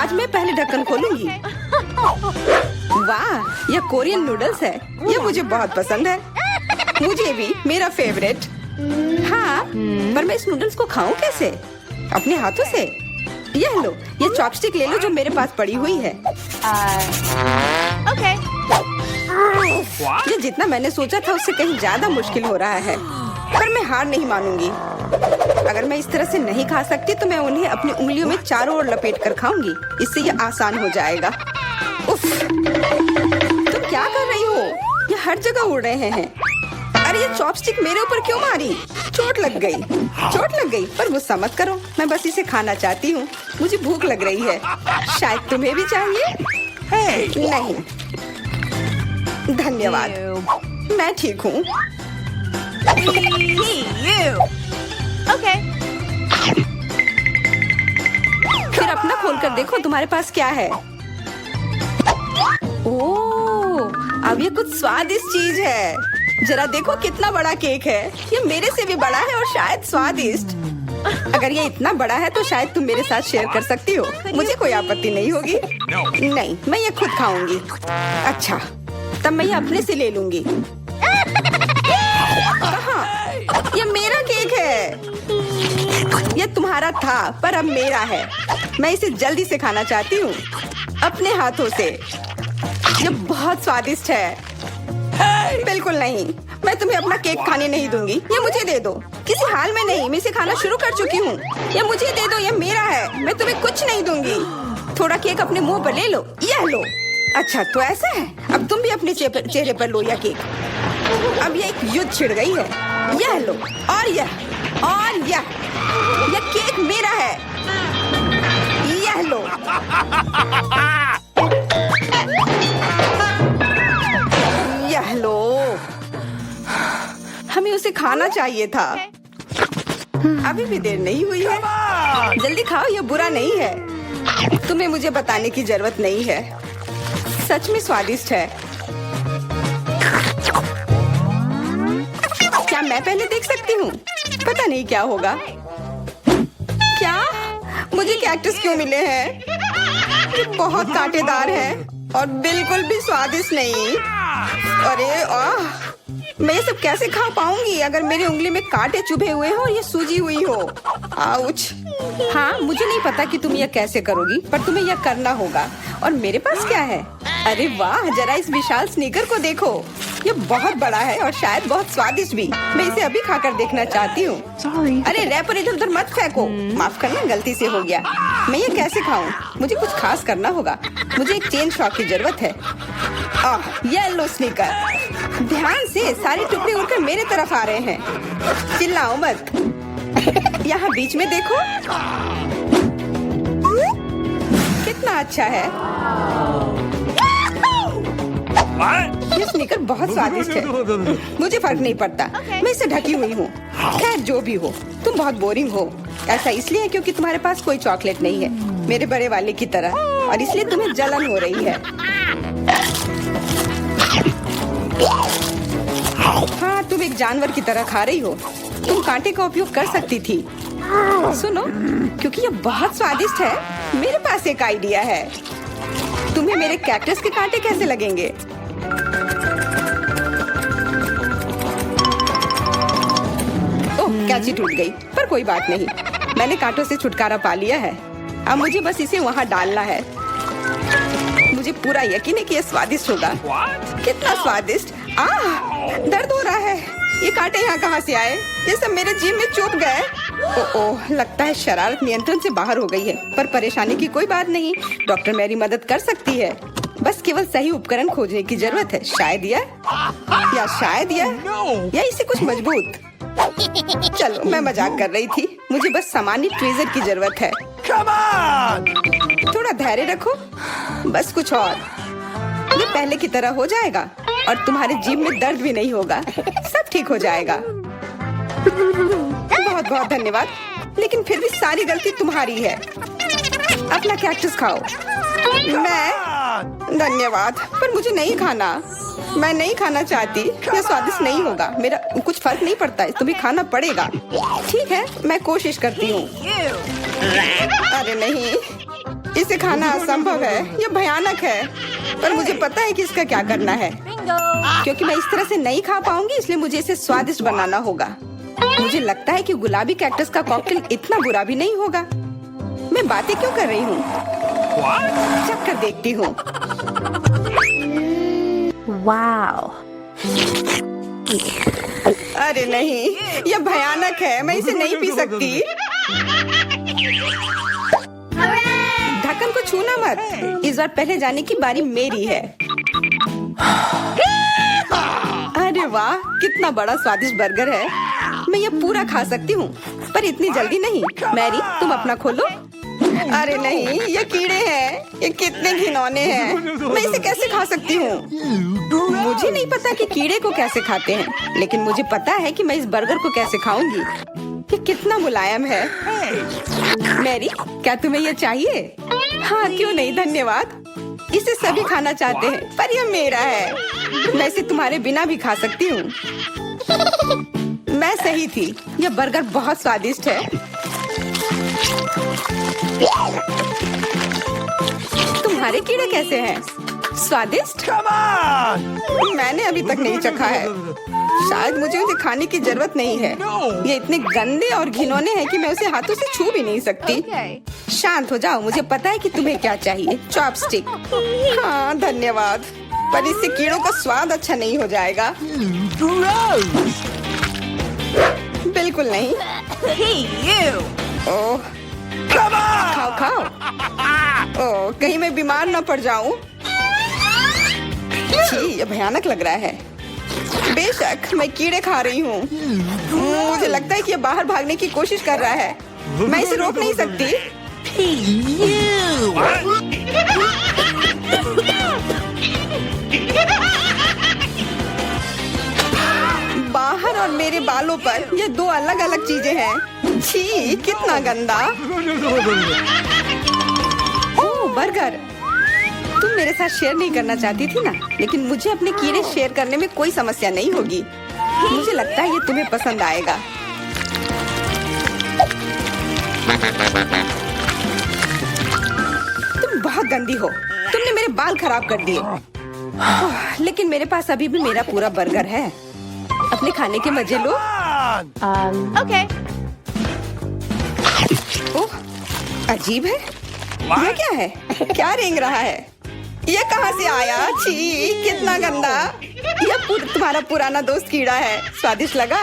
आज मैं पहले ढक्कन खोलूंगी। वाह, यह कोरियन नूडल्स है। यह मुझे बहुत पसंद है। मुझे भी, मेरा फेवरेट। हाँ, पर मैं इस नूडल्स को खाऊं कैसे? अपने हाथों से? यह लो, ये चॉपस्टिक ले लो जो मेरे पास पड़ी हुई है। ओके। ये जितना मैंने सोचा था उससे कहीं ज्यादा मुश्किल हो रहा है, पर मैं हार नहीं मानूंगी। अगर मैं इस तरह से नहीं खा सकती तो मैं उन्हें अपनी उंगलियों में चारों ओर लपेट कर खाऊंगी। इससे ये आसान हो जाएगा। उफ, तुम क्या कर रही हो? ये हर जगह उड़ रहे हैं। अरे ये चॉपस्टिक मेरे ऊपर क्यों मारी? चोट लग गई। चोट लग गई, पर गुस्सा मत करो। मैं बस इसे खाना चाहती हूँ। मुझे भूख लग रही है। शायद तुम्हें भी चाहिए? नहीं, धन्यवाद। मैं ठीक हूँ। ओके। फिर अपना खोल कर देखो तुम्हारे पास क्या है। ओह, अब ये कुछ स्वादिष्ट चीज है। जरा देखो कितना बड़ा केक है। ये मेरे से भी बड़ा है और शायद स्वादिष्ट। अगर ये इतना बड़ा है तो शायद तुम मेरे साथ शेयर कर सकती हो। मुझे कोई आपत्ति नहीं होगी। नहीं, मैं ये खुद खाऊंगी। अच्छा, तब मैं ये अपने से ले लूंगी। कहाँ? ये मेरा केक है। ये तुम्हारा था, पर अब मेरा है। मैं इसे जल्दी से खाना चाहती हूँ, अपने हाथों से। ये बहुत स्वादिष्ट है। बिल्कुल नहीं, मैं तुम्हें अपना केक खाने नहीं दूंगी। ये मुझे दे दो। किसी हाल में नहीं, मैं इसे खाना शुरू कर चुकी हूँ। ये मुझे दे दो, ये मेरा है। मैं तुम्हें कुछ नहीं दूंगी। थोड़ा केक अपने मुंह पर ले लो। यह लो। अच्छा, तो ऐसा है। अब तुम भी अपने चेहरे पर लो यह केक। अब ये एक युद्ध छिड़ गई है। यह लो, और यह केक मेरा है। यह लो। यह लो। हमें उसे खाना चाहिए था। अभी भी देर नहीं हुई है। जल्दी खाओ, यह बुरा नहीं है। तुम्हें मुझे बताने की जरूरत नहीं है। सच में स्वादिष्ट है। क्या मैं पहले देख सकती हूँ? पता नहीं क्या होगा। क्या मुझे कैक्टस क्यों मिले हैं? ये बहुत कांटेदार है और बिल्कुल भी स्वादिष्ट नहीं। अरे मैं ये सब कैसे खा पाऊंगी अगर मेरी उंगली में कांटे चुभे हुए हो और ये सूजी हुई हो। आउच। हाँ, मुझे नहीं पता कि तुम यह कैसे करोगी, पर तुम्हें यह करना होगा। और मेरे पास क्या है? अरे वाह, जरा इस विशाल स्नीकर को देखो। ये बहुत बड़ा है और शायद बहुत स्वादिष्ट भी। मैं इसे अभी खाकर देखना चाहती हूँ। अरे रैपर इधर उधर मत फेंको। माफ करना, गलती से हो गया। मैं ये कैसे खाऊं? मुझे कुछ खास करना होगा। मुझे एक चेन शॉक की जरूरत है। ये लो स्नीकर। ध्यान से, सारे टुकड़े उड़कर मेरे तरफ आ रहे हैं। चिल्लाओ मत। यहाँ बीच में देखो, कितना अच्छा है। ये स्नीकर बहुत स्वादिष्ट है। मुझे फर्क नहीं पड़ता। मैं इसे ढकी हुई हूँ। खैर, जो भी हो, तुम बहुत बोरिंग हो। ऐसा इसलिए है क्योंकि तुम्हारे पास कोई चॉकलेट नहीं है, मेरे बड़े वाले की तरह, और इसलिए तुम्हें जलन हो रही है। हाँ, तुम एक जानवर की तरह खा रही हो। तुम कांटे का उपयोग कर सकती थी। सुनो, क्योंकि ये बहुत स्वादिष्ट है, मेरे पास एक आइडिया है। तुम्हें मेरे कैक्टस के कांटे कैसे लगेंगे? ओह, कैंची टूट गई, पर कोई बात नहीं। मैंने कांटों से छुटकारा पा लिया है। अब मुझे बस इसे वहाँ डालना है। मुझे पूरा यकीन है कि ये स्वादिष्ट होगा। कितना स्वादिष्ट। दर्द हो रहा है। ये कांटे यहाँ कहाँ से आए? ये सब मेरे जीभ में चुभ गए। ओह, लगता है शरारत नियंत्रण से बाहर हो गई है, पर परेशानी की कोई बात नहीं। डॉक्टर मेरी मदद कर सकती है। बस केवल सही उपकरण खोजने की जरूरत है। शायद या इसे कुछ मजबूत। चलो, मैं मजाक कर रही थी। मुझे बस सामान्य ट्वीजर की जरूरत है। थोड़ा धैर्य रखो, बस कुछ और। ये पहले की तरह हो जाएगा और तुम्हारे जीभ में दर्द भी नहीं होगा। सब ठीक हो जाएगा। बहुत बहुत धन्यवाद, लेकिन फिर भी सारी गलती तुम्हारी है। अपना कैक्टस खाओ। मैं धन्यवाद, पर मुझे नहीं खाना। मैं नहीं खाना चाहती। यह स्वादिष्ट नहीं होगा। मेरा कुछ फर्क नहीं पड़ता, तुम्हें खाना पड़ेगा। ठीक है, मैं कोशिश करती हूँ। अरे नहीं, इसे खाना असंभव है, ये भयानक है। पर मुझे पता है कि इसका क्या करना है। Bingo. क्योंकि मैं इस तरह से नहीं खा पाऊंगी, इसलिए मुझे इसे स्वादिष्ट बनाना होगा। मुझे लगता है कि गुलाबी कैक्टस का कॉकटेल इतना बुरा भी नहीं होगा। मैं बातें क्यों कर रही हूँ? चख कर देखती हूँ। Wow. अरे नहीं, यह भयानक है। मैं इसे नहीं पी सकती। ढक्कन को छूना मत। इस बार पहले जाने की बारी मेरी है। अरे वाह, कितना बड़ा स्वादिष्ट बर्गर है। मैं ये पूरा खा सकती हूँ, पर इतनी जल्दी नहीं। मैरी, तुम अपना खोलो। अरे नहीं, ये कीड़े हैं। ये कितने घिनौने हैं। मैं इसे कैसे खा सकती हूँ? मुझे नहीं पता कि कीड़े को कैसे खाते हैं, लेकिन मुझे पता है कि मैं इस बर्गर को कैसे खाऊंगी। ये कितना मुलायम है। मैरी, क्या तुम्हें ये चाहिए? हाँ, क्यों नहीं, धन्यवाद। इसे सभी खाना चाहते हैं, पर यह मेरा है। मैं इसे तुम्हारे बिना भी खा सकती हूँ। मैं सही थी, यह बर्गर बहुत स्वादिष्ट है। तुम्हारे कीड़े कैसे हैं? स्वादिष्ट? मैंने अभी तक नहीं चखा है। शायद मुझे उसे खाने की जरूरत नहीं है। ये इतने गंदे और घिनौने हैं कि मैं उसे हाथों से छू भी नहीं सकती। Okay. शांत हो जाओ, मुझे पता है कि तुम्हें क्या चाहिए। चॉपस्टिक। हाँ, धन्यवाद। पर इससे कीड़ों का स्वाद अच्छा नहीं हो जाएगा। बिल्कुल नहीं। Hey, you. ओह, खाओ खाओ। ओह, कहीं मैं बीमार न पड़ जाऊं। छी, ये भयानक लग रहा है। बेशक मैं कीड़े खा रही हूँ। मुझे लगता है कि ये बाहर भागने की कोशिश कर रहा है। मैं इसे रोक नहीं सकती। Hey, you. बाहर और मेरे बालों पर ये दो अलग अलग चीजें हैं। छी, कितना गंदा। ओह, बर्गर। तुम मेरे साथ शेयर नहीं करना चाहती थी ना, लेकिन मुझे अपने कीड़े शेयर करने में कोई समस्या नहीं होगी। मुझे लगता है ये तुम्हें पसंद आएगा। तुम बहुत गंदी हो। तुमने मेरे बाल खराब कर दिए। ओह, लेकिन मेरे पास अभी भी मेरा पूरा बर्गर है। अपने खाने के मजे लो। Okay. ओह, अजीब है। ये क्या है? क्या रेंग रहा है? ये कहाँ से आया? छी, कितना गंदा। यह तुम्हारा पुराना दोस्त कीड़ा है। स्वादिष्ट लगा?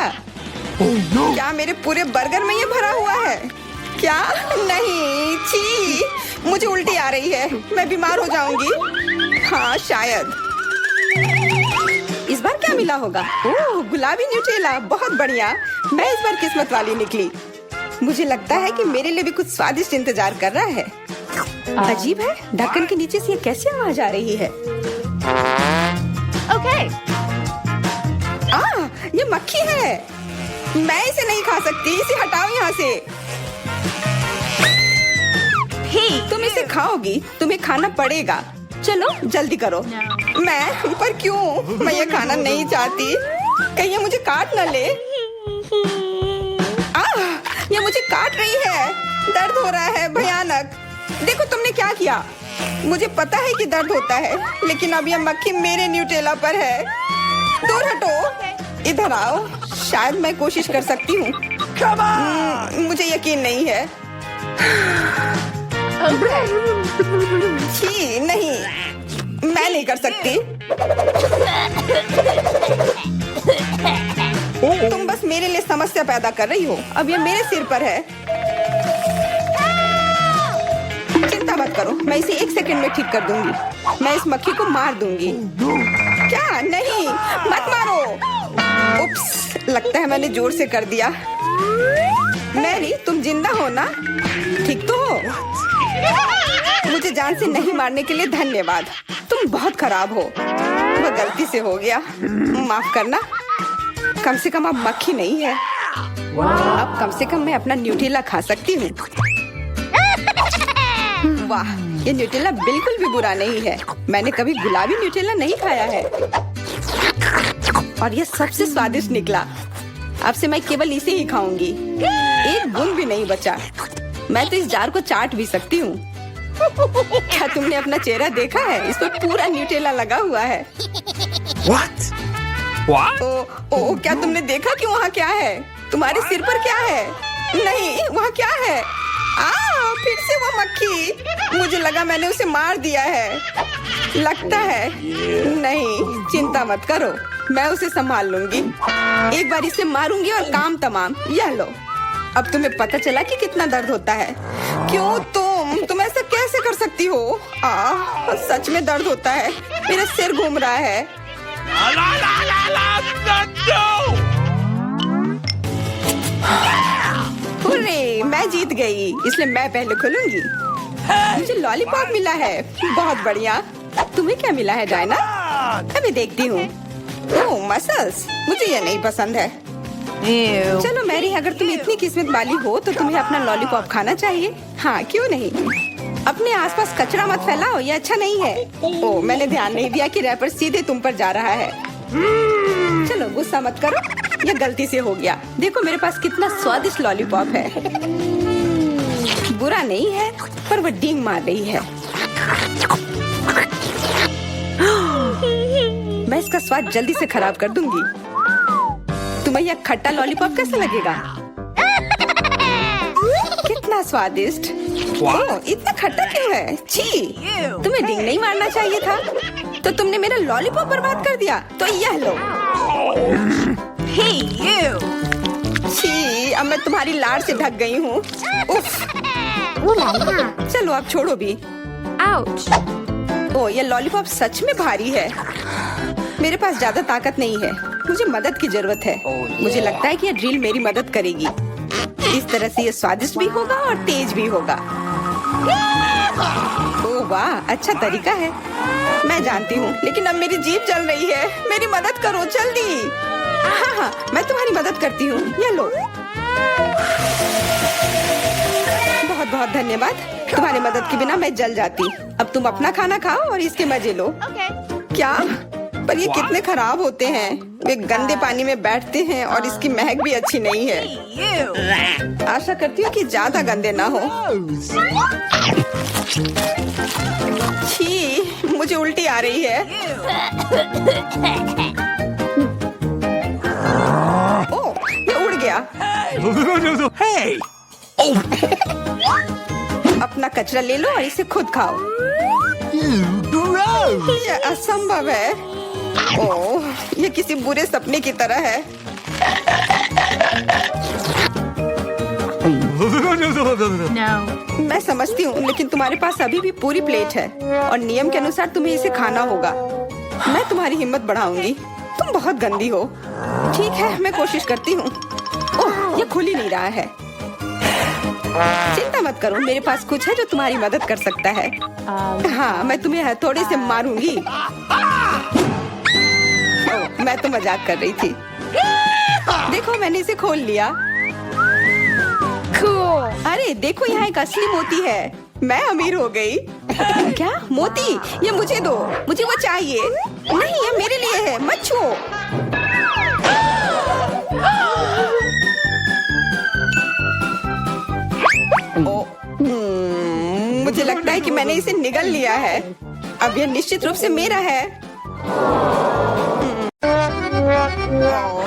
क्या मेरे पूरे बर्गर में ये भरा हुआ है? क्या? नहीं, छी, मुझे उल्टी आ रही है। मैं बीमार हो जाऊंगी। हाँ, शायद। इस बार क्या मिला होगा? ओह, गुलाबी न्यूटेला, बहुत बढ़िया। मैं इस बार किस्मत वाली निकली। मुझे लगता है कि मेरे लिए भी कुछ स्वादिष्ट इंतजार कर रहा है। अजीब है, ढक्कन के नीचे से ये कैसे आवाज आ रही है? Okay. ये मक्खी है। मैं इसे नहीं खा सकती। इसे हटाओ यहाँ से। Hey. तुम इसे खाओगी, तुम्हें खाना पड़ेगा। चलो जल्दी करो। मैं? पर क्यों? मैं ये खाना नहीं चाहती। कहीं ये मुझे काट न ले। ये मुझे काट रही है। दर्द हो रहा है, भयानक। देखो तुमने क्या किया। मुझे पता है कि दर्द होता है, लेकिन अब यह मक्खी मेरे न्यूटेला पर है। दूर हटो। इधर आओ। शायद मैं कोशिश कर सकती हूँ। मुझे यकीन नहीं है। छी, नहीं, मैं नहीं कर सकती। तुम बस मेरे लिए समस्या पैदा कर रही हो। अब ये मेरे सिर पर है। चिंता मत करो, मैं इसे 1 सेकंड में ठीक कर दूंगी। मैं इस मक्खी को मार दूंगी। क्या? नहीं, मत मारो। उप्स, लगता है मैंने जोर से कर दिया। मैरी, तुम जिंदा हो ना? ठीक तो हो? मुझे जान से नहीं मारने के लिए धन्यवाद। तुम बहुत खराब हो। वह गलती से हो गया, माफ करना। कम से कम अब मक्खी नहीं है। अब कम से कम मैं अपना न्यूटेला खा सकती हूँ। वाह, ये न्यूटेला बिल्कुल भी बुरा नहीं है। मैंने कभी गुलाबी न्यूटेला नहीं खाया है और ये सबसे स्वादिष्ट निकला। अब से मैं केवल इसे ही खाऊंगी। एक बूंद भी नहीं बचा। मैं तो इस जार को चाट भी सकती हूँ। क्या तुमने अपना चेहरा देखा है? इस पर पूरा न्यूटेला लगा हुआ है। What? What? ओ, क्या तुमने देखा कि वहाँ क्या है? तुम्हारे सिर पर क्या है? नहीं, वहाँ क्या है? फिर से वो मक्खी। मुझे लगा मैंने उसे मार दिया है। लगता है नहीं, चिंता मत करो, मैं उसे संभाल लूंगी। एक बार इसे मारूंगी और काम तमाम। यह लो, अब तुम्हें पता चला कि कितना दर्द होता है। क्यों तुम ऐसा कैसे कर सकती हो? सच में दर्द होता है। मेरा सिर घूम रहा है। No! हुर्रे, मैं जीत गई, इसलिए मैं पहले खोलूंगी। मुझे लॉलीपॉप मिला है, बहुत बढ़िया। तुम्हें क्या मिला है डायना? अभी देखती हूँ। ओह, मसल्स, मुझे ये नहीं पसंद है। Ew. चलो मैरी, अगर तुम इतनी किस्मत वाली हो तो तुम्हें अपना लॉलीपॉप खाना चाहिए। हाँ, क्यों नहीं। अपने आसपास कचरा मत फैलाओ, ये अच्छा नहीं है। ओह, मैंने ध्यान नहीं दिया कि रैपर सीधे तुम पर जा रहा है। चलो गुस्सा मत करो, ये गलती से हो गया। देखो मेरे पास कितना स्वादिष्ट लॉलीपॉप है। बुरा नहीं है, पर वो डींग मार रही है। मैं इसका स्वाद जल्दी से खराब कर दूंगी। तुम्हें यह खट्टा लॉलीपॉप कैसा लगेगा? कितना स्वादिष्ट। ओह, इतना खट्टा क्यों है? छी, तुम्हें डींग नहीं मारना चाहिए था। तो तुमने मेरा लॉलीपॉप बर्बाद कर दिया। तो यह लो। Hey, you. छी, अब मैं तुम्हारी लाड़ से ढक गई हूँ। उफ। चलो अब छोड़ो भी। Ouch. ओह, ये लॉलीपॉप सच में भारी है। मेरे पास ज्यादा ताकत नहीं है, मुझे मदद की जरूरत है। मुझे लगता है कि ये ड्रिल मेरी मदद करेगी। इस तरह से ये स्वादिष्ट भी होगा और तेज भी होगा। ओह वाह, अच्छा तरीका है। मैं जानती हूँ, लेकिन अब मेरी जीभ जल रही है। मेरी मदद करो जल्दी। हाँ, मैं तुम्हारी मदद करती हूँ। ये लो। बहुत बहुत धन्यवाद। तुम्हारी मदद के बिना मैं जल जाती। अब तुम अपना खाना खाओ और इसके मजे लो। Okay. क्या? पर ये कितने खराब होते हैं। वे गंदे पानी में बैठते हैं और इसकी महक भी अच्छी नहीं है। Hey, you. आशा करती हूँ कि ज्यादा गंदे ना हो। छी, मुझे उल्टी आ रही है। ओह, ये उड़ गया। Hey! अपना कचरा ले लो और इसे खुद खाओ। Gross! ये असंभव है। ओह, ये किसी बुरे सपने की तरह है। No. मैं समझती हूँ, लेकिन तुम्हारे पास अभी भी पूरी प्लेट है और नियम के अनुसार तुम्हें इसे खाना होगा। मैं तुम्हारी हिम्मत बढ़ाऊंगी। तुम बहुत गंदी हो। ठीक है, मैं कोशिश करती हूँ। ओह, ये खुल ही नहीं रहा है। चिंता मत करो, मेरे पास कुछ है जो तुम्हारी मदद कर सकता है। हाँ, मैं तुम्हें हथौड़े से मारूंगी। ओह, मैं तो मजाक कर रही थी। देखो, मैंने इसे खोल लिया। Cool. अरे देखो, यहाँ एक असली मोती है। मैं अमीर हो गई। क्या मोती? ये मुझे दो, मुझे वो चाहिए। नहीं, ये मेरे लिए है, मत छुओ। मुझे लगता है कि मैंने इसे निगल लिया है। अब यह निश्चित रूप से मेरा है।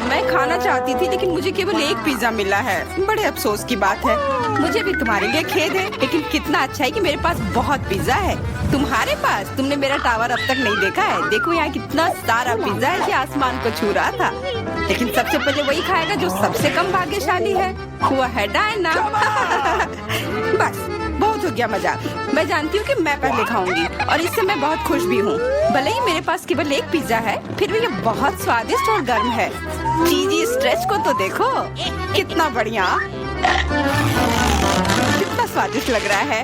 मैं खाना चाहती थी, लेकिन मुझे केवल एक पिज्जा मिला है। बड़े अफसोस की बात है। मुझे भी तुम्हारे लिए खेद है, लेकिन कितना अच्छा है कि मेरे पास बहुत पिज्जा है। तुम्हारे पास? तुमने मेरा टावर अब तक नहीं देखा है। देखो यहाँ कितना सारा पिज्जा है कि आसमान को छू रहा था। लेकिन सबसे पहले वही खाएगा जो सबसे कम भाग्यशाली है। वो है डायना। बस बहुत हो गया मजाक। मैं जानती हूँ कि मैं पहले खाऊंगी और इससे मैं बहुत खुश भी हूँ। भले ही मेरे पास केवल एक पिज्जा है, फिर भी ये बहुत स्वादिष्ट और गर्म है। चीजी स्ट्रेच को तो देखो, कितना बढ़िया, कितना स्वादिष्ट लग रहा है।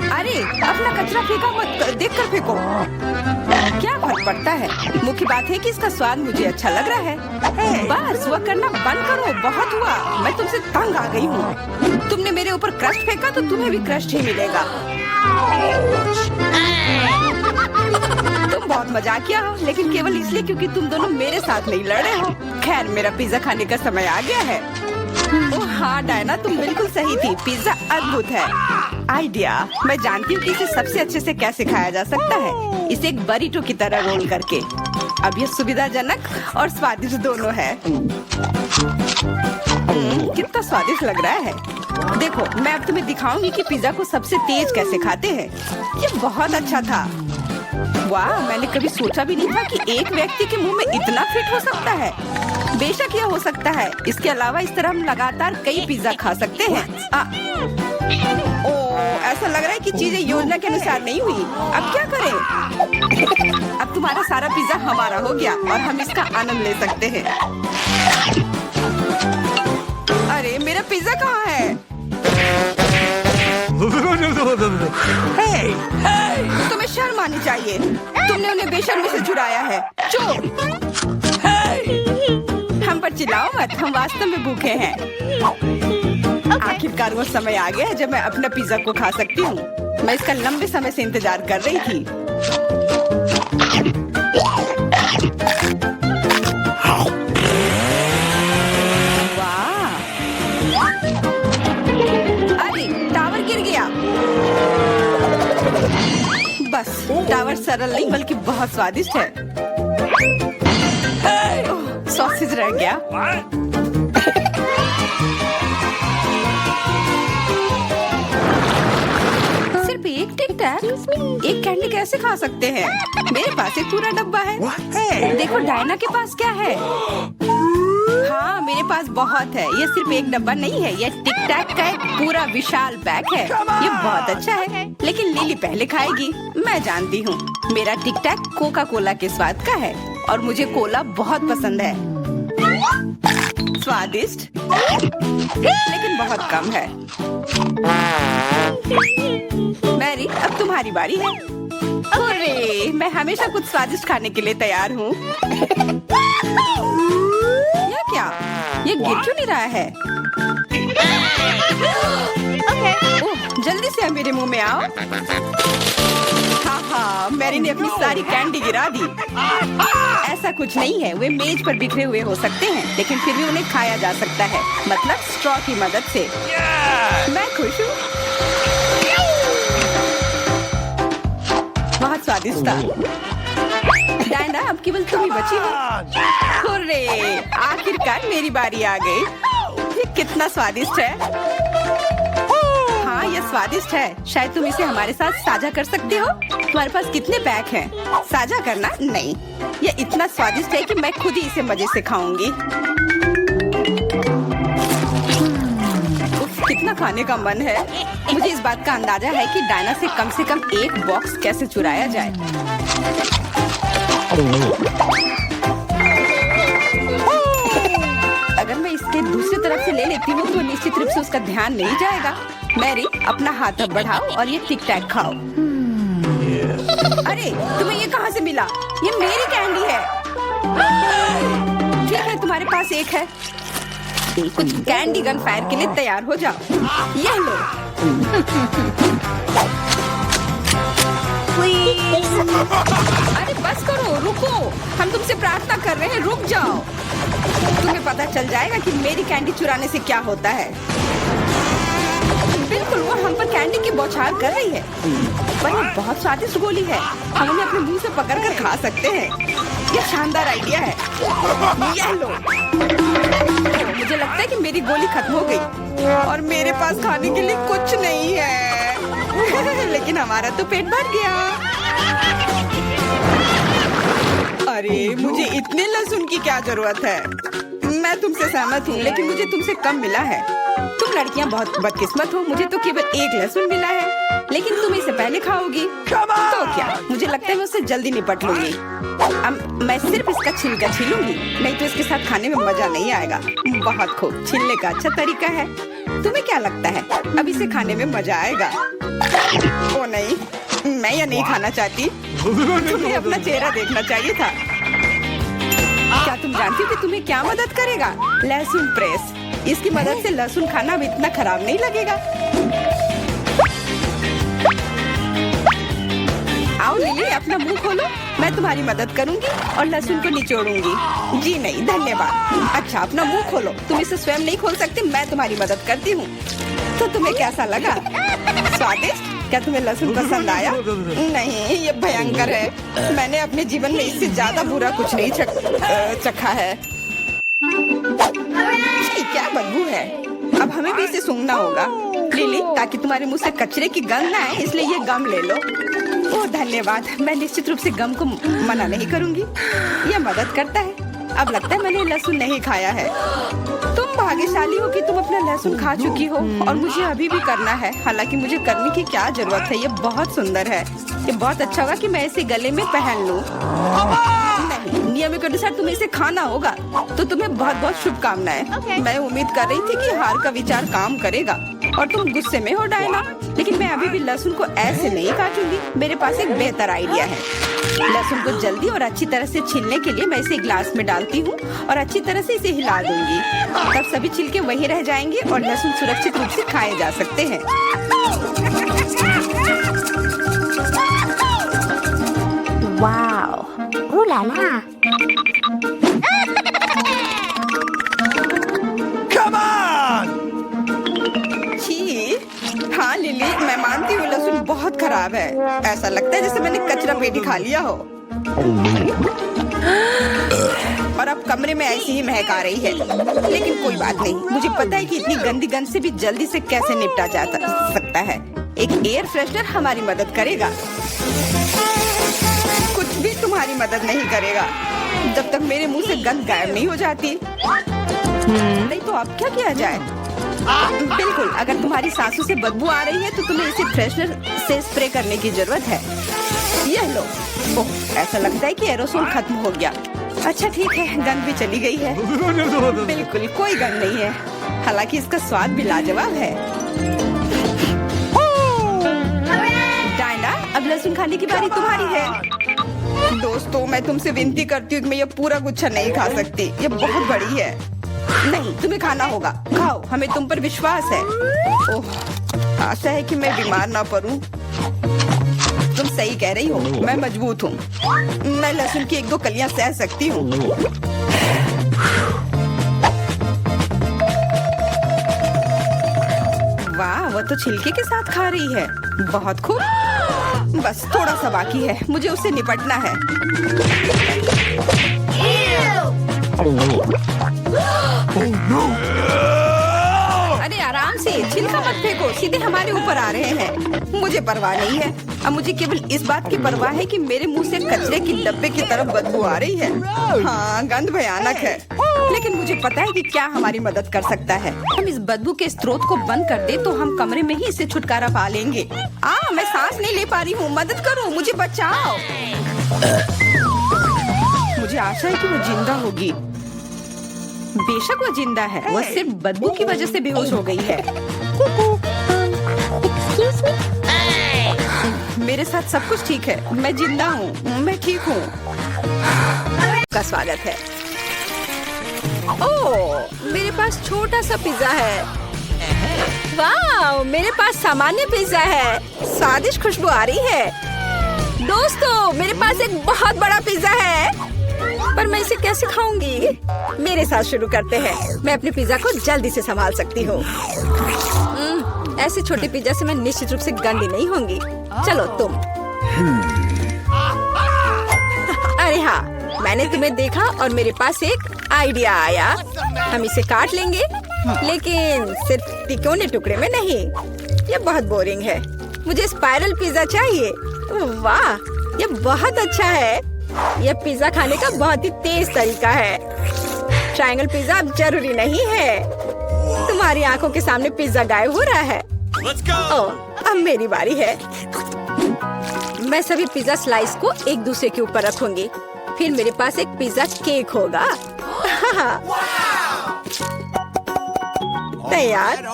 अरे अपना कचरा फेंका मत, देख कर फेंको। क्या फर्क पड़ता है? मुख्य बात है कि इसका स्वाद मुझे अच्छा लग रहा है। बस वह करना बंद करो, बहुत हुआ। मैं तुमसे तंग आ गई हूँ। तुमने मेरे ऊपर क्रस्ट फेंका तो तुम्हें भी क्रस्ट ही मिलेगा। तुम बहुत मजाकिया हो, लेकिन केवल इसलिए क्योंकि तुम दोनों मेरे साथ नहीं लड़े हो। खैर, मेरा पिज्जा खाने का समय आ गया है। ओह, हाँ डायना, तुम बिल्कुल सही थी। पिज्जा अद्भुत है। आइडिया, मैं जानती हूँ कि इसे सबसे अच्छे से कैसे खाया जा सकता है। इसे एक बरीटो की तरह रोल करके। अब यह सुविधाजनक और स्वादिष्ट दोनों है। कितना स्वादिष्ट लग रहा है। देखो, मैं अब तुम्हें दिखाऊंगी कि पिज्जा को सबसे तेज कैसे खाते हैं। ये बहुत अच्छा था। वाह, मैंने कभी सोचा भी नहीं था कि एक व्यक्ति के मुंह में इतना फिट हो सकता है। बेशक यह हो सकता है। इसके अलावा इस तरह हम लगातार कई पिज्जा खा सकते हैं। ऐसा लग रहा है कि चीजें योजना के अनुसार नहीं हुई। अब क्या करें? अब तुम्हारा सारा पिज्जा हमारा हो गया और हम इसका आनंद ले सकते हैं। अरे मेरा पिज्जा कहाँ है? Hey! तुम्हें शर्म आनी चाहिए। तुमने उन्हें बेशर्मी से चुराया है। चोर! हम पर चिल्लाओ मत, हम वास्तव में भूखे हैं। आखिरकार वो समय आ गया जब मैं अपना पिज्जा को खा सकती हूँ। मैं इसका लंबे समय से इंतजार कर रही थी। वाह! अरे टावर गिर गया। बस टावर सरल नहीं बल्कि बहुत स्वादिष्ट है। सॉसेज रह गया। सिर्फ एक टिक टैक, एक कैंडी कैसे खा सकते हैं? मेरे पास एक पूरा डब्बा है। देखो डायना के पास क्या है। हाँ, मेरे पास बहुत है। ये सिर्फ एक डब्बा नहीं है, ये टिक टैक का एक पूरा विशाल पैक है। ये बहुत अच्छा है, लेकिन लिली पहले खाएगी। मैं जानती हूँ, मेरा टिक टैक कोका कोला के स्वाद का है और मुझे कोला बहुत पसंद है। स्वादिष्ट, लेकिन बहुत कम है। मैरी, अब तुम्हारी बारी है। अरे, मैं हमेशा कुछ स्वादिष्ट खाने के लिए तैयार हूँ। क्या? ये गिर क्यों नहीं रहा है? ओह, जल्दी से मेरे मुंह में आओ। हाँ, मैरी ने अपनी सारी कैंडी गिरा दी। ऐसा कुछ नहीं है, वे मेज पर बिखरे हुए हो सकते हैं, लेकिन फिर भी उन्हें खाया जा सकता है, मतलब स्ट्रॉ की मदद से। मैं खुश हूँ। बहुत स्वादिष्ट था। डायना, अब केवल तुम ही बची हो। हुर्रे, आखिरकार मेरी बारी आ गई। ये कितना स्वादिष्ट है। हाँ, ये स्वादिष्ट है। शायद तुम इसे हमारे साथ साझा कर सकते हो। तुम्हारे पास कितने पैक हैं? साझा करना नहीं। ये इतना स्वादिष्ट है कि मैं खुद ही इसे मजे से खाऊंगी। कितना खाने का मन है। मुझे इस बात का अंदाजा है कि डायना से कम एक बॉक्स कैसे चुराया जाए। अगर मैं इसके दूसरी तरफ से ले लेती हूँ तो निश्चित रूप से उसका ध्यान नहीं जाएगा। मैरी, अपना हाथ अब बढ़ाओ और ये टिक टैक खाओ। अरे, तुम्हें ये कहाँ से मिला? ये मेरी कैंडी है। ठीक है, तुम्हारे पास एक है। कुछ कैंडी गन फायर के लिए तैयार हो जाओ। ये लो। अरे बस करो, रुको। हम तुमसे प्रार्थना कर रहे हैं, रुक जाओ। तुम्हें पता चल जाएगा कि मेरी कैंडी चुराने से क्या होता है। बिल्कुल, वो हम पर कैंडी की बौछार कर रही है। पर ये बहुत स्वादिष्ट गोली है। हम उन्हें अपने मुंह से पकड़कर खा सकते हैं। ये शानदार आइडिया है। ये लो। मुझे लगता है कि मेरी गोली खत्म हो गई और मेरे पास खाने के लिए कुछ नहीं है। लेकिन हमारा तो पेट भर गया। अरे, मुझे इतने लहसुन की क्या जरूरत है? मैं तुमसे सहमत हूँ, लेकिन मुझे तुमसे कम मिला है। तुम लड़कियाँ बहुत बदकिस्मत हो। मुझे तो केवल एक लहसुन मिला है, लेकिन तुम इसे पहले खाओगी तो क्या? मुझे लगता है मैं उससे जल्दी निपट लूंगी। अब मैं सिर्फ इसका छिलका छीलूंगी, नहीं तो इसके साथ खाने में मजा नहीं आएगा। बहुत खूब, छीलने का अच्छा तरीका है। तुम्हें क्या लगता है अब इसे खाने में मजा आएगा? ओ नहीं, मैं यह नहीं खाना चाहती। तुम्हें अपना चेहरा देखना चाहिए था। क्या तुम जानती हो कि तुम्हें क्या मदद करेगा? लहसुन प्रेस। इसकी मदद से लहसुन खाना अब इतना खराब नहीं लगेगा। आओ लिली, अपना मुंह खोलो, मैं तुम्हारी मदद करूंगी और लहसुन को निचोड़ूंगी। जी नहीं धन्यवाद। अच्छा अपना मुंह खोलो, तुम इसे स्वयं नहीं खोल सकते, मैं तुम्हारी मदद करती हूँ। तो तुम्हें कैसा लगा? स्वादिष्ट? क्या तुम्हें लहसुन पसंद आया? नहीं, ये भयंकर है। मैंने अपने जीवन में इससे ज्यादा बुरा कुछ नहीं चखा है। क्या बदबू है। अब हमें भी इसे सूंघना होगा लिली, ताकि तुम्हारे मुंह से कचरे की गंध ना आए, इसलिए ये गम ले लो। ओह धन्यवाद, मैं निश्चित रूप से गम को मना नहीं करूंगी, यह मदद करता है। अब लगता है मैंने लहसुन नहीं खाया है। तुम भाग्यशाली हो कि तुम अपना लहसुन खा चुकी हो और मुझे अभी भी करना है। हालांकि मुझे करने की क्या जरूरत है, ये बहुत सुंदर है। ये बहुत अच्छा होगा कि मैं इसे गले में पहन लूं। नहीं, नियम के अनुसार तुम्हें इसे खाना होगा। तो तुम्हें बहुत बहुत शुभकामनाएं। मैं उम्मीद कर रही थी कि हार का विचार काम करेगा और तुम गुस्से में हो डायना, लेकिन मैं अभी भी लहसुन को ऐसे नहीं काटूंगी। मेरे पास एक बेहतर आइडिया है। लहसुन को जल्दी और अच्छी तरह से छीलने के लिए मैं इसे ग्लास में डालती हूँ और अच्छी तरह से इसे हिला दूंगी। तब सभी छिलके वहीं रह जाएंगे और लहसुन सुरक्षित रूप से खाए जा सकते हैं। Wow. Ooh la la. Come on! छी, हाँ लिली, मैं मानती हूँ लहसुन बहुत खराब है। ऐसा लगता है जैसे मैंने कचरा पेटी खा लिया हो। और अब कमरे में ऐसी ही महक आ रही है, लेकिन कोई बात नहीं। मुझे पता है कि इतनी गंदी गंध से भी जल्दी से कैसे निपटा जा सकता है। एक एयर फ्रेशनर हमारी मदद करेगा। कुछ भी तुम्हारी मदद नहीं करेगा जब तक मेरे मुंह से गंध गायब नहीं हो जाती। नहीं तो अब क्या किया जाए? बिल्कुल, अगर तुम्हारी सांसों से बदबू आ रही है तो तुम्हें इसे फ्रेशनर से स्प्रे करने की जरूरत है। यह लो। ओह, ऐसा लगता है कि एरोसोल खत्म हो गया। अच्छा ठीक है, गंध भी चली गई है। बिल्कुल कोई गंध नहीं है, हालांकि इसका स्वाद भी लाजवाब है। डायना, अब लहसुन खाने की बारी तुम्हारी है। दोस्तों, मैं तुमसे विनती करती हूँ कि मैं ये पूरा गुच्छा नहीं खा सकती, ये बहुत बड़ी है। नहीं, तुम्हें खाना होगा। खाओ, हमें तुम पर विश्वास है। ओह, आशा है कि मैं बीमार ना पड़ूं। तुम सही कह रही हो, मैं मजबूत हूँ। मैं लहसुन की 1-2 कलियां सह सकती हूँ। वाह, वो तो छिलके के साथ खा रही है। बहुत खूब। बस थोड़ा सा बाकी है, मुझे उससे निपटना है। अरे आराम से, छिलका मत फेंको, सीधे हमारे ऊपर आ रहे हैं। मुझे परवाह नहीं है। अब मुझे केवल इस बात की परवाह है कि मेरे मुंह से कचरे की डब्बे की तरफ बदबू आ रही है। हाँ, गंध भयानक है, लेकिन मुझे पता है कि क्या हमारी मदद कर सकता है। हम इस बदबू के स्रोत को बंद कर दे तो हम कमरे में ही इससे छुटकारा पा लेंगे। मैं सांस नहीं ले पा रही हूँ, मदद करो, मुझे बचाओ। मुझे आशा है कि वो जिंदा होगी। बेशक वो जिंदा है, वो सिर्फ बदबू की वजह से बेहोश हो गई है। Excuse me? मेरे साथ सब कुछ ठीक है, मैं जिंदा हूँ, मैं ठीक हूँ। का स्वागत है। ओह, मेरे पास छोटा सा पिज्जा है। वाह, मेरे पास सामान्य पिज्जा है। स्वादिष्ट खुशबू आ रही है। दोस्तों, मेरे पास एक बहुत बड़ा पिज्जा है, पर मैं इसे कैसे खाऊंगी? मेरे साथ शुरू करते हैं। मैं अपने पिज्जा को जल्दी से संभाल सकती हूँ। ऐसे छोटे पिज्जा से मैं निश्चित रूप से गंदी नहीं होंगी। चलो तुम। अरे हाँ, मैंने तुम्हें देखा और मेरे पास एक आइडिया आया। हम इसे काट लेंगे, लेकिन सिर्फ तिकोने टुकड़े में नहीं। ये बहुत बोरिंग है। मुझे स्पाइरल पिज्जा चाहिए। वाह, ये बहुत अच्छा है। यह पिज्जा खाने का बहुत ही तेज तरीका है। ट्रायंगल पिज्जा अब जरूरी नहीं है। तुम्हारी आंखों के सामने पिज्जा गायब हो रहा है। ओह, अब मेरी बारी है। मैं सभी पिज्जा स्लाइस को एक दूसरे के ऊपर रखूंगी। फिर मेरे पास एक पिज्जा केक होगा। तैयार।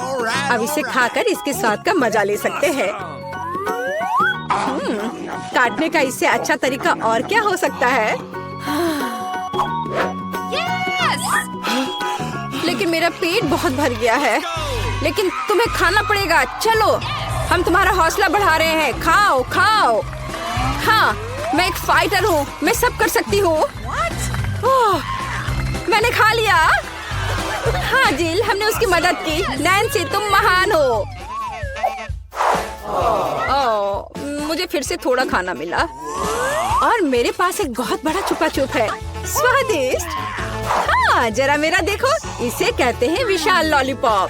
अब इसे खाकर इसके स्वाद का मजा ले सकते हैं। काटने का इससे अच्छा तरीका और क्या हो सकता है? लेकिन मेरा पेट बहुत भर गया है। लेकिन तुम्हें खाना पड़ेगा। चलो, हम तुम्हारा हौसला बढ़ा रहे हैं। खाओ खाओ। हाँ, मैं एक फाइटर हूँ, मैं सब कर सकती हूँ। ओह, मैंने खा लिया। हाँ जिल, हमने उसकी मदद की। नैन्सी, तुम महान हो। ओह, मुझे फिर से थोड़ा खाना मिला और मेरे पास एक बहुत बड़ा छुपा छुप है। स्वादिष्ट। हाँ, जरा मेरा देखो, इसे कहते हैं विशाल लॉलीपॉप।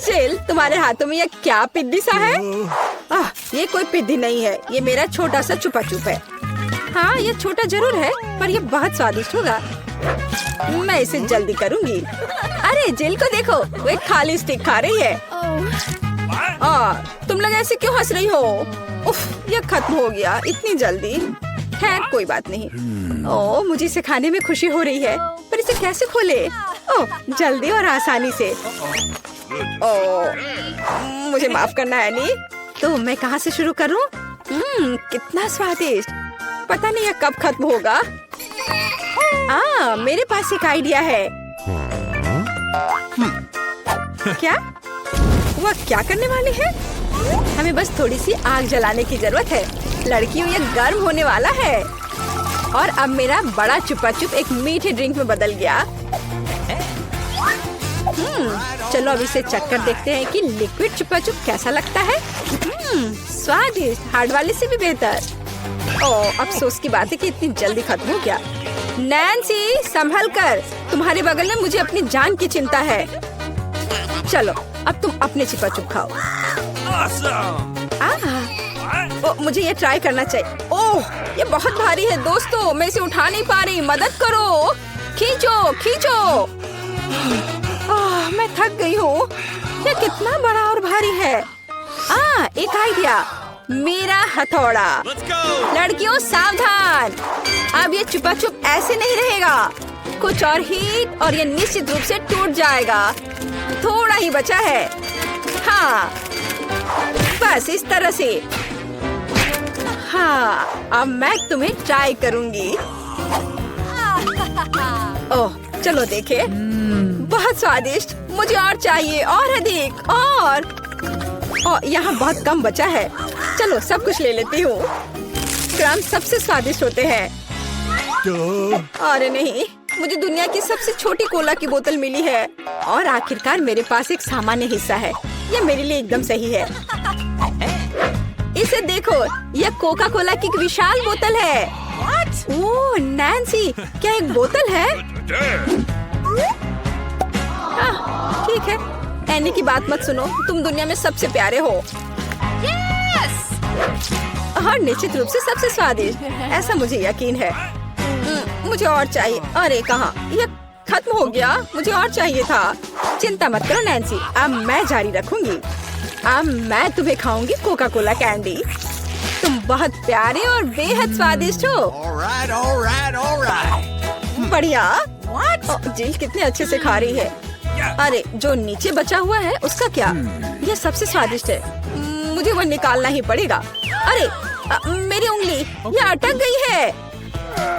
जिल, तुम्हारे हाथों में यह क्या पिद्दी सा है? ये कोई पिद्दी नहीं है, ये मेरा छोटा सा छुपा छुप है। हाँ, ये छोटा जरूर है, पर ये बहुत स्वादिष्ट होगा। मैं इसे जल्दी करूंगी। अरे जिल को देखो, वो एक खाली स्टिक खा रही है। तुम लोग ऐसे क्यों हंस रही हो? उफ, ये खत्म हो गया इतनी जल्दी। खैर कोई बात नहीं। ओह, मुझे इसे खाने में खुशी हो रही है, पर इसे कैसे खोले? ओह, जल्दी और आसानी से। ओह, मुझे माफ करना एनी। तो मैं कहाँ से शुरू करूँ? कितना स्वादिष्ट। पता नहीं यह कब खत्म होगा। मेरे पास एक आइडिया है। क्या? वह क्या करने वाले हैं? हमें बस थोड़ी सी आग जलाने की जरूरत है। लड़कियों, ये गर्म होने वाला है। और अब मेरा बड़ा छुपा छुप एक मीठे ड्रिंक में बदल गया। चलो अब इसे चक्कर देखते हैं कि लिक्विड छुपा छुप कैसा लगता है। स्वादिष्ट, हार्ड वाले से भी बेहतर। ओह, अफसोस की बात है कि इतनी जल्दी खत्म हो गया। नैन्सी, संभल कर, तुम्हारे बगल में मुझे अपनी जान की चिंता है। चलो अब तुम अपने छुपा छुप खाओ। मुझे ये ट्राई करना चाहिए। ओह, ये बहुत भारी है दोस्तों, मैं इसे उठा नहीं पा रही, मदद करो। खींचो खींचो। मैं थक गई हूँ। ये कितना बड़ा और भारी है। एक आइडिया, मेरा हथौड़ा। लड़कियों सावधान, अब ये छुपा छुप ऐसे नहीं रहेगा। कुछ और हीट और ये निश्चित रूप से टूट जाएगा। थोड़ा ही बचा है। हाँ, बस इस तरह से। हाँ, अब मैं तुम्हें ट्राई करूंगी। ओह, चलो देखे। बहुत स्वादिष्ट, मुझे और चाहिए, और अधिक, और यहाँ बहुत कम बचा है। चलो सब कुछ ले लेती हूँ। क्रम सबसे स्वादिष्ट होते हैं। अरे नहीं, मुझे दुनिया की सबसे छोटी कोला की बोतल मिली है। और आखिरकार मेरे पास एक सामान्य हिस्सा है। यह मेरे लिए एकदम सही है। इसे देखो, यह कोका कोला की एक विशाल बोतल है। ओह नैन्सी, क्या एक बोतल है? ठीक है, एनी की बात मत सुनो, तुम दुनिया में सबसे प्यारे हो। और निश्चित रूप से सबसे स्वादिष्ट, ऐसा मुझे यकीन है। मुझे और चाहिए। अरे कहाँ, यह खत्म हो गया, मुझे और चाहिए था। चिंता मत करो नैन्सी, अब मैं जारी रखूंगी। अब मैं तुम्हें खाऊंगी कोका कोला कैंडी। तुम बहुत प्यारे और बेहद स्वादिष्ट हो। बढ़िया। जिल कितने अच्छे से खा रही है। अरे जो नीचे बचा हुआ है उसका क्या? यह सबसे स्वादिष्ट है, मुझे वो निकालना ही पड़ेगा। अरे मेरी उंगली, यह अटक गई है।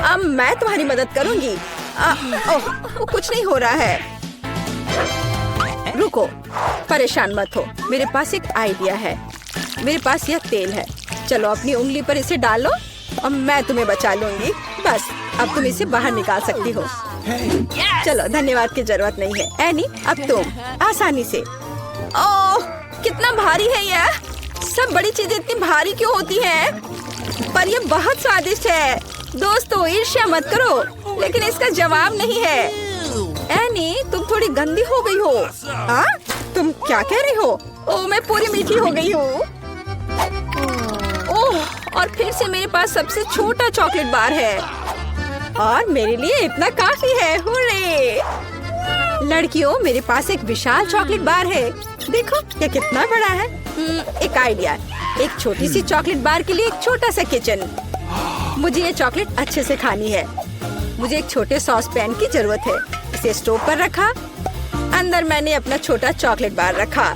अब मैं तुम्हारी मदद करूंगी। ओह, कुछ नहीं हो रहा है। रुको, परेशान मत हो, मेरे पास एक आइडिया है। मेरे पास यह तेल है, चलो अपनी उंगली पर इसे डालो और मैं तुम्हें बचा लूंगी। बस अब तुम इसे बाहर निकाल सकती हो। चलो, धन्यवाद की जरूरत नहीं है एनी, अब तुम आसानी से। ओह, कितना भारी है यह। सब बड़ी चीजें इतनी भारी क्यों होती हैं? पर यह बहुत स्वादिष्ट है। दोस्तों, ईर्ष्या मत करो, लेकिन इसका जवाब नहीं है। एनी, तुम थोड़ी गंदी हो गई हो। तुम क्या कह रही हो? ओह, मैं पूरी मीठी हो गई हूँ। ओह, और फिर से मेरे पास सबसे छोटा चॉकलेट बार है और मेरे लिए इतना काफी है। हुर्रे! लड़कियों, मेरे पास एक विशाल चॉकलेट बार है। देखो ये कितना बड़ा है। एक आइडिया, एक छोटी सी चॉकलेट बार के लिए एक छोटा सा किचन। मुझे ये चॉकलेट अच्छे से खानी है। मुझे एक छोटे सॉस पैन की जरूरत है। इसे स्टोव पर रखा, अंदर मैंने अपना छोटा चॉकलेट बार रखा।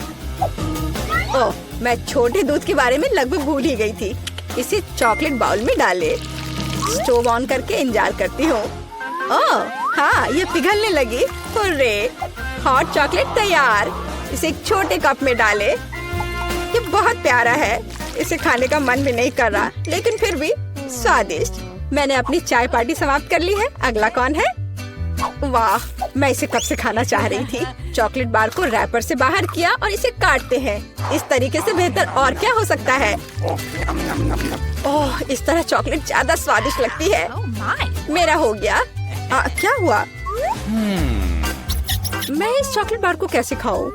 ओह, मैं छोटे दूध के बारे में लगभग भूल ही गई थी। इसे चॉकलेट बाउल में डाले, स्टोव ऑन करके इंतजार करती हूँ। ओह हाँ, ये पिघलने लगी। हुर्रे! हॉट चॉकलेट तैयार। इसे एक छोटे कप में डाले। ये बहुत प्यारा है। इसे खाने का मन भी नहीं कर रहा, लेकिन फिर भी स्वादिष्ट। मैंने अपनी चाय पार्टी समाप्त कर ली है। अगला कौन है? वाह, मैं इसे कब से खाना चाह रही थी। चॉकलेट बार को रैपर से बाहर किया और इसे काटते हैं। इस तरीके से बेहतर और क्या हो सकता है? ओह, इस तरह चॉकलेट ज्यादा स्वादिष्ट लगती है। मेरा हो गया। क्या हुआ? मैं इस चॉकलेट बार को कैसे खाऊं?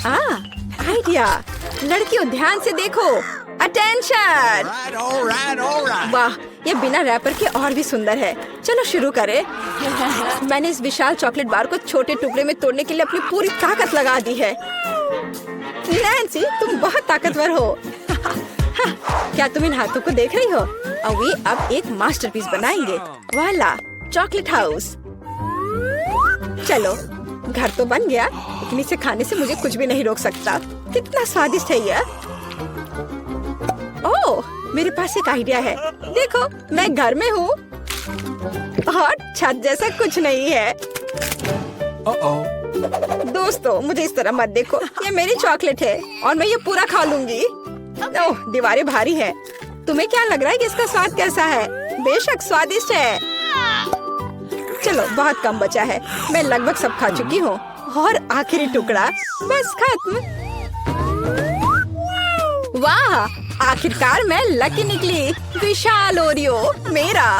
आइडिया। लड़कियों ध्यान से देखो। अटेंशन। वाह, ये बिना रैपर के और भी सुंदर है। चलो शुरू करें। मैंने इस विशाल चॉकलेट बार को छोटे टुकड़े में तोड़ने के लिए अपनी पूरी ताकत लगा दी है। नैन्सी, तुम बहुत ताकतवर हो। क्या तुम इन हाथों को देख रही हो? वे अब एक मास्टरपीस बनाएंगे। वाला, चॉकलेट हाउस। चलो, घर तो बन गया, लेकिन इसे खाने से मुझे कुछ भी नहीं रोक सकता। कितना स्वादिष्ट है यह। ओह, मेरे पास एक आइडिया है। देखो, मैं घर में हूँ और छत जैसा कुछ नहीं है। दोस्तों, मुझे इस तरह मत देखो। ये मेरी चॉकलेट है और मैं ये पूरा खा लूंगी। ओह, दीवारें भारी हैं। तुम्हें क्या लग रहा है कि इसका स्वाद कैसा है? बेशक स्वादिष्ट है। चलो, बहुत कम बचा है। मैं लगभग सब खा चुकी हूँ और आखिरी टुकड़ा बस खत्म। वाह, आखिरकार मैं लकी निकली। विशाल ओरियो मेरा।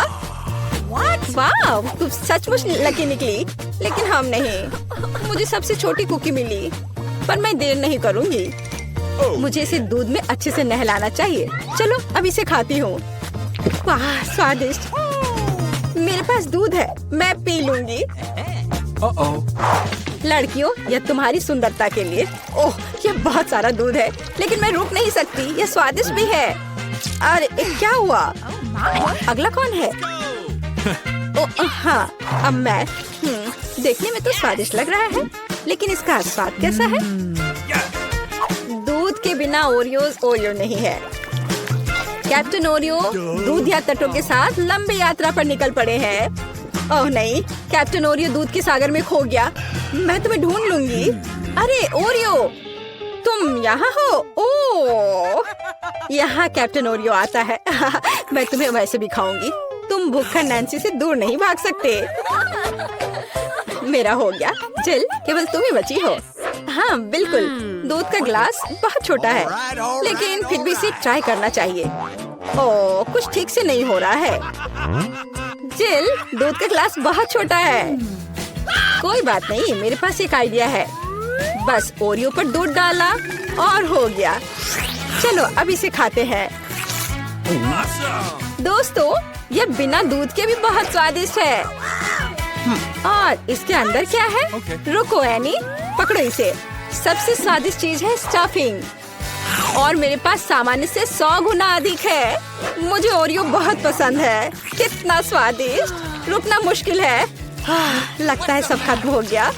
वाह, तुम सचमुच लकी निकली, लेकिन हम नहीं। मुझे सबसे छोटी कुकी मिली, पर मैं देर नहीं करूँगी। मुझे इसे दूध में अच्छे से नहलाना चाहिए। चलो, अब इसे खाती हूँ। वाह, स्वादिष्ट। मेरे पास दूध है, मैं पी लूंगी। लड़कियों, यह तुम्हारी सुंदरता के लिए। ओह, ये बहुत सारा दूध है, लेकिन मैं रुक नहीं सकती। यह स्वादिष्ट भी है। अरे, क्या हुआ? अगला कौन है? ओह हाँ, अब मैं। देखने में तो स्वादिष्ट लग रहा है, लेकिन इसका स्वाद कैसा है? दूध के बिना ओरियो नहीं है। कैप्टन ओरियो दूध या तटों के साथ लंबी यात्रा पर निकल पड़े हैं। ओह नहीं, कैप्टन ओरियो दूध के सागर में खो गया। मैं तुम्हें ढूंढ लूंगी। अरे ओरियो, तुम यहाँ हो? ओह, यहाँ कैप्टन ओरियो आता है। मैं तुम्हें वैसे भी खाऊंगी। तुम भूखा नैन्सी से दूर नहीं भाग सकते। मेरा हो गया। जिल, केवल तुम ही बची हो। हाँ बिल्कुल, दूध का ग्लास बहुत छोटा है, लेकिन फिर भी इसे ट्राई करना चाहिए। ओह, कुछ ठीक से नहीं हो रहा है। जिल, दूध का ग्लास बहुत छोटा है। कोई बात नहीं, मेरे पास एक आइडिया है। बस ओरियो पर दूध डाला और हो गया। चलो, अब इसे खाते हैं। दोस्तों, ये बिना दूध के भी बहुत स्वादिष्ट है। और इसके अंदर क्या है? रुको एनी, पकड़ो इसे। सबसे स्वादिष्ट चीज है स्टफिंग, और मेरे पास सामान्य से 100 गुना अधिक है। मुझे ओरियो बहुत पसंद है। कितना स्वादिष्ट। रुकना मुश्किल है। लगता है सब खत्म हो गया।